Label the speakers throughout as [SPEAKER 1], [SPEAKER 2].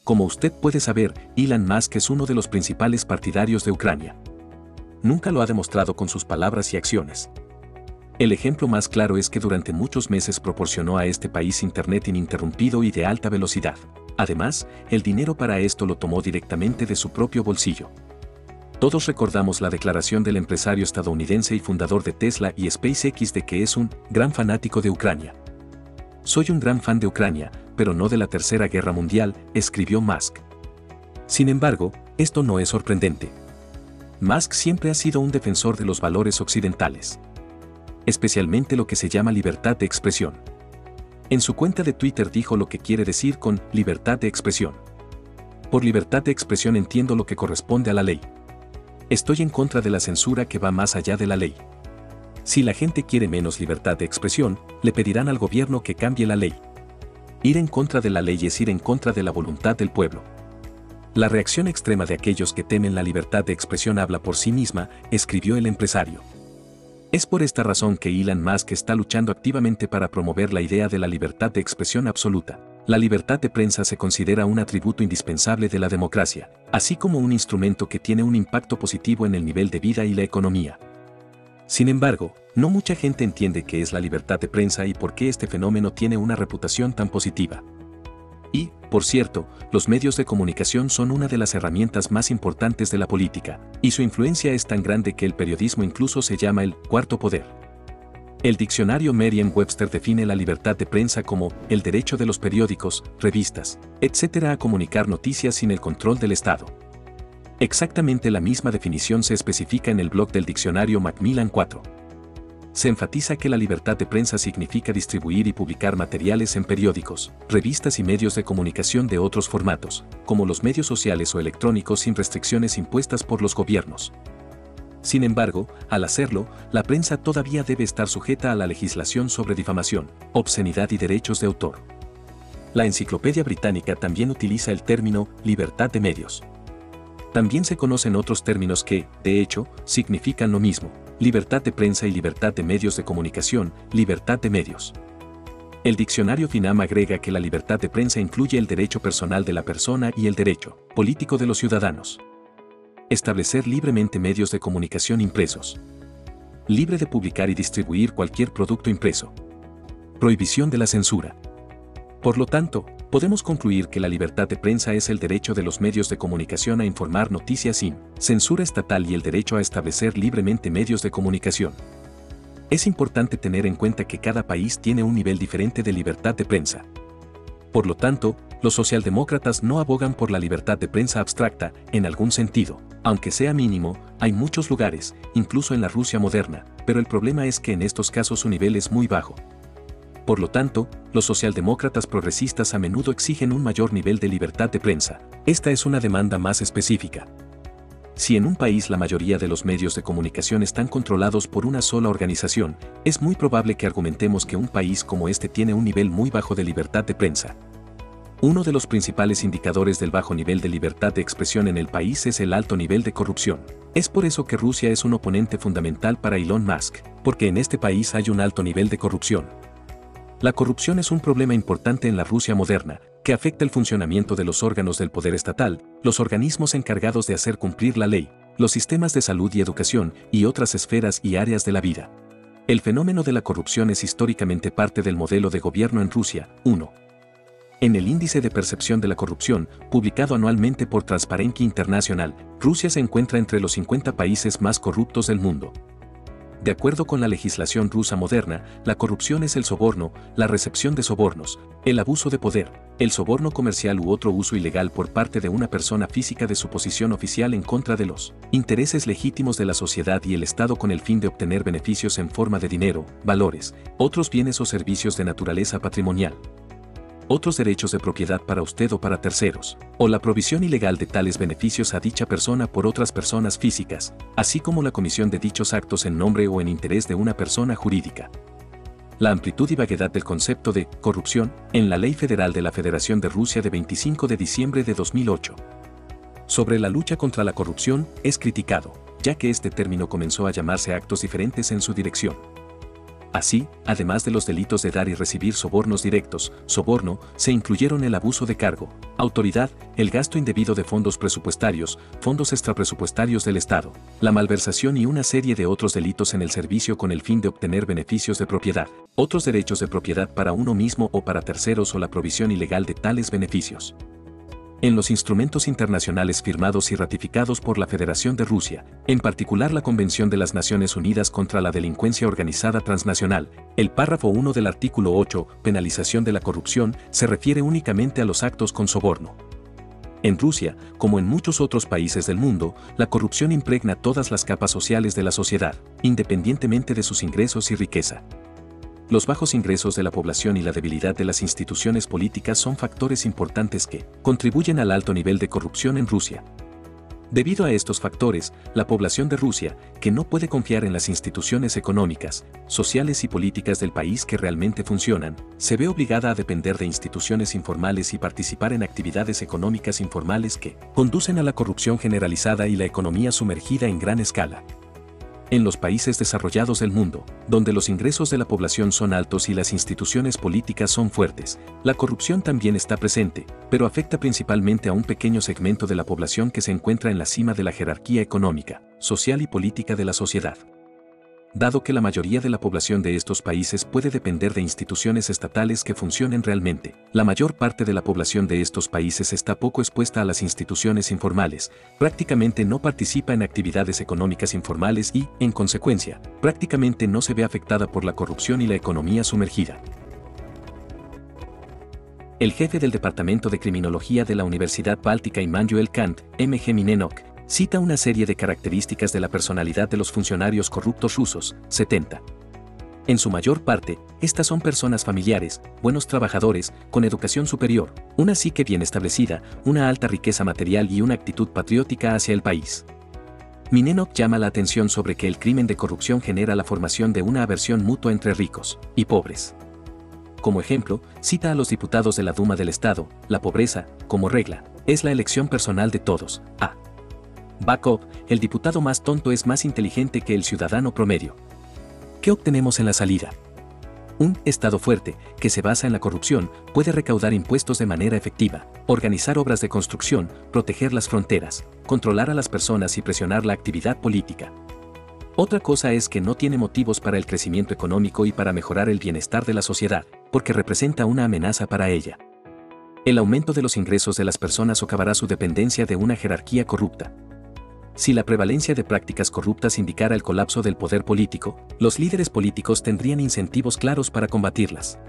[SPEAKER 1] Como usted puede saber, Elon Musk es uno de los principales partidarios de Ucrania. Nunca lo ha demostrado con sus palabras y acciones. El ejemplo más claro es que durante muchos meses proporcionó a este país internet ininterrumpido y de alta velocidad. Además, el dinero para esto lo tomó directamente de su propio bolsillo. Todos recordamos la declaración del empresario estadounidense y fundador de Tesla y SpaceX de que es un gran fanático de Ucrania. Soy un gran fan de Ucrania, pero no de la Tercera Guerra Mundial, escribió Musk. Sin embargo, esto no es sorprendente. Musk siempre ha sido un defensor de los valores occidentales, especialmente lo que se llama libertad de expresión. En su cuenta de Twitter dijo lo que quiere decir con libertad de expresión. Por libertad de expresión entiendo lo que corresponde a la ley. Estoy en contra de la censura que va más allá de la ley. Si la gente quiere menos libertad de expresión, le pedirán al gobierno que cambie la ley. Ir en contra de la ley es ir en contra de la voluntad del pueblo. La reacción extrema de aquellos que temen la libertad de expresión habla por sí misma, escribió el empresario. Es por esta razón que Elon Musk está luchando activamente para promover la idea de la libertad de expresión absoluta. La libertad de prensa se considera un atributo indispensable de la democracia, así como un instrumento que tiene un impacto positivo en el nivel de vida y la economía. Sin embargo, no mucha gente entiende qué es la libertad de prensa y por qué este fenómeno tiene una reputación tan positiva. Y, por cierto, los medios de comunicación son una de las herramientas más importantes de la política, y su influencia es tan grande que el periodismo incluso se llama el cuarto poder. El diccionario Merriam-Webster define la libertad de prensa como el derecho de los periódicos, revistas, etc. a comunicar noticias sin el control del Estado. Exactamente la misma definición se especifica en el blog del diccionario Macmillan 4. Se enfatiza que la libertad de prensa significa distribuir y publicar materiales en periódicos, revistas y medios de comunicación de otros formatos, como los medios sociales o electrónicos sin restricciones impuestas por los gobiernos. Sin embargo, al hacerlo, la prensa todavía debe estar sujeta a la legislación sobre difamación, obscenidad y derechos de autor. La Enciclopedia Británica también utiliza el término libertad de medios. También se conocen otros términos que, de hecho, significan lo mismo: libertad de prensa y libertad de medios de comunicación, libertad de medios. El diccionario FINAM agrega que la libertad de prensa incluye el derecho personal de la persona y el derecho político de los ciudadanos. Establecer libremente medios de comunicación impresos. Libre de publicar y distribuir cualquier producto impreso. Prohibición de la censura. Por lo tanto, podemos concluir que la libertad de prensa es el derecho de los medios de comunicación a informar noticias sin censura estatal y el derecho a establecer libremente medios de comunicación. Es importante tener en cuenta que cada país tiene un nivel diferente de libertad de prensa. Por lo tanto, los socialdemócratas no abogan por la libertad de prensa abstracta, en algún sentido. Aunque sea mínimo, hay muchos lugares, incluso en la Rusia moderna, pero el problema es que en estos casos su nivel es muy bajo. Por lo tanto, los socialdemócratas progresistas a menudo exigen un mayor nivel de libertad de prensa. Esta es una demanda más específica. Si en un país la mayoría de los medios de comunicación están controlados por una sola organización, es muy probable que argumentemos que un país como este tiene un nivel muy bajo de libertad de prensa. Uno de los principales indicadores del bajo nivel de libertad de expresión en el país es el alto nivel de corrupción. Es por eso que Rusia es un oponente fundamental para Elon Musk, porque en este país hay un alto nivel de corrupción. La corrupción es un problema importante en la Rusia moderna, que afecta el funcionamiento de los órganos del poder estatal, los organismos encargados de hacer cumplir la ley, los sistemas de salud y educación, y otras esferas y áreas de la vida. El fenómeno de la corrupción es históricamente parte del modelo de gobierno en Rusia. 1. En el índice de percepción de la corrupción, publicado anualmente por Transparency International, Rusia se encuentra entre los 50 países más corruptos del mundo. De acuerdo con la legislación rusa moderna, la corrupción es el soborno, la recepción de sobornos, el abuso de poder, el soborno comercial u otro uso ilegal por parte de una persona física de su posición oficial en contra de los intereses legítimos de la sociedad y el Estado con el fin de obtener beneficios en forma de dinero, valores, otros bienes o servicios de naturaleza patrimonial, otros derechos de propiedad para usted o para terceros, o la provisión ilegal de tales beneficios a dicha persona por otras personas físicas, así como la comisión de dichos actos en nombre o en interés de una persona jurídica. La amplitud y vaguedad del concepto de corrupción en la Ley Federal de la Federación de Rusia de 25 de diciembre de 2008. Sobre la lucha contra la corrupción es criticado, ya que este término comenzó a llamarse actos diferentes en su dirección. Así, además de los delitos de dar y recibir sobornos directos, soborno, se incluyeron el abuso de cargo, autoridad, el gasto indebido de fondos presupuestarios, fondos extrapresupuestarios del Estado, la malversación y una serie de otros delitos en el servicio con el fin de obtener beneficios de propiedad, otros derechos de propiedad para uno mismo o para terceros o la provisión ilegal de tales beneficios. En los instrumentos internacionales firmados y ratificados por la Federación de Rusia, en particular la Convención de las Naciones Unidas contra la Delincuencia Organizada Transnacional, el párrafo 1 del artículo 8, penalización de la corrupción, se refiere únicamente a los actos con soborno. En Rusia, como en muchos otros países del mundo, la corrupción impregna todas las capas sociales de la sociedad, independientemente de sus ingresos y riqueza. Los bajos ingresos de la población y la debilidad de las instituciones políticas son factores importantes que contribuyen al alto nivel de corrupción en Rusia. Debido a estos factores, la población de Rusia, que no puede confiar en las instituciones económicas, sociales y políticas del país que realmente funcionan, se ve obligada a depender de instituciones informales y participar en actividades económicas informales que conducen a la corrupción generalizada y la economía sumergida en gran escala. En los países desarrollados del mundo, donde los ingresos de la población son altos y las instituciones políticas son fuertes, la corrupción también está presente, pero afecta principalmente a un pequeño segmento de la población que se encuentra en la cima de la jerarquía económica, social y política de la sociedad. Dado que la mayoría de la población de estos países puede depender de instituciones estatales que funcionen realmente, la mayor parte de la población de estos países está poco expuesta a las instituciones informales, prácticamente no participa en actividades económicas informales y, en consecuencia, prácticamente no se ve afectada por la corrupción y la economía sumergida. El jefe del Departamento de Criminología de la Universidad Báltica Immanuel Kant, M.G. Minenok, cita una serie de características de la personalidad de los funcionarios corruptos rusos, 70. En su mayor parte, estas son personas familiares, buenos trabajadores, con educación superior, una psique bien establecida, una alta riqueza material y una actitud patriótica hacia el país. Minenok llama la atención sobre que el crimen de corrupción genera la formación de una aversión mutua entre ricos y pobres. Como ejemplo, cita a los diputados de la Duma del Estado: la pobreza, como regla, es la elección personal de todos. A. Backup, el diputado más tonto es más inteligente que el ciudadano promedio. ¿Qué obtenemos en la salida? Un Estado fuerte, que se basa en la corrupción, puede recaudar impuestos de manera efectiva, organizar obras de construcción, proteger las fronteras, controlar a las personas y presionar la actividad política. Otra cosa es que no tiene motivos para el crecimiento económico y para mejorar el bienestar de la sociedad, porque representa una amenaza para ella. El aumento de los ingresos de las personas socavará su dependencia de una jerarquía corrupta. Si la prevalencia de prácticas corruptas indicara el colapso del poder político, los líderes políticos tendrían incentivos claros para combatirlas.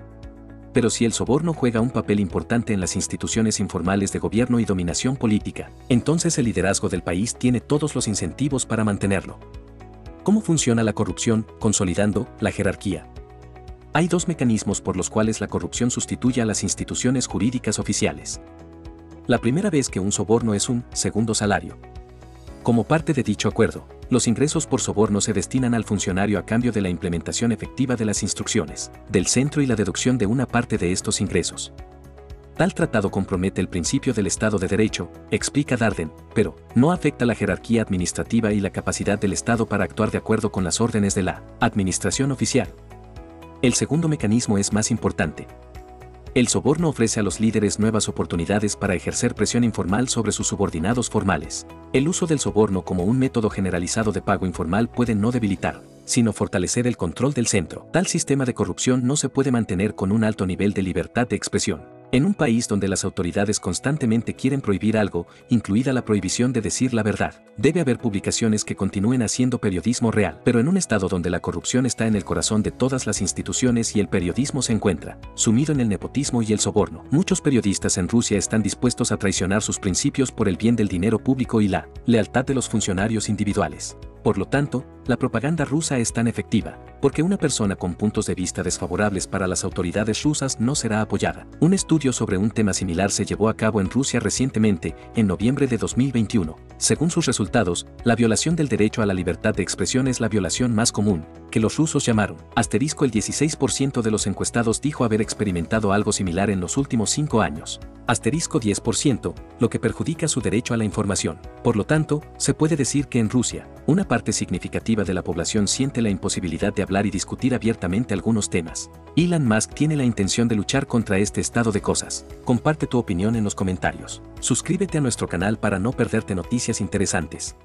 [SPEAKER 1] Pero si el soborno juega un papel importante en las instituciones informales de gobierno y dominación política, entonces el liderazgo del país tiene todos los incentivos para mantenerlo. ¿Cómo funciona la corrupción, consolidando la jerarquía? Hay dos mecanismos por los cuales la corrupción sustituye a las instituciones jurídicas oficiales. La primera vez que un soborno es un segundo salario. Como parte de dicho acuerdo, los ingresos por soborno se destinan al funcionario a cambio de la implementación efectiva de las instrucciones del centro y la deducción de una parte de estos ingresos. Tal tratado compromete el principio del Estado de Derecho, explica Darden, pero no afecta la jerarquía administrativa y la capacidad del Estado para actuar de acuerdo con las órdenes de la administración oficial. El segundo mecanismo es más importante. El soborno ofrece a los líderes nuevas oportunidades para ejercer presión informal sobre sus subordinados formales. El uso del soborno como un método generalizado de pago informal puede no debilitar, sino fortalecer el control del centro. Tal sistema de corrupción no se puede mantener con un alto nivel de libertad de expresión. En un país donde las autoridades constantemente quieren prohibir algo, incluida la prohibición de decir la verdad, debe haber publicaciones que continúen haciendo periodismo real. Pero en un estado donde la corrupción está en el corazón de todas las instituciones y el periodismo se encuentra sumido en el nepotismo y el soborno, muchos periodistas en Rusia están dispuestos a traicionar sus principios por el bien del dinero público y la lealtad de los funcionarios individuales. Por lo tanto, la propaganda rusa es tan efectiva, porque una persona con puntos de vista desfavorables para las autoridades rusas no será apoyada. Un estudio sobre un tema similar se llevó a cabo en Rusia recientemente, en noviembre de 2021. Según sus resultados, la violación del derecho a la libertad de expresión es la violación más común, que los rusos llamaron asterisco. El 16% de los encuestados dijo haber experimentado algo similar en los últimos 5 años. Asterisco 10%, lo que perjudica su derecho a la información. Por lo tanto, se puede decir que en Rusia, una parte significativa masiva de la población siente la imposibilidad de hablar y discutir abiertamente algunos temas. Elon Musk tiene la intención de luchar contra este estado de cosas. Comparte tu opinión en los comentarios. Suscríbete a nuestro canal para no perderte noticias interesantes.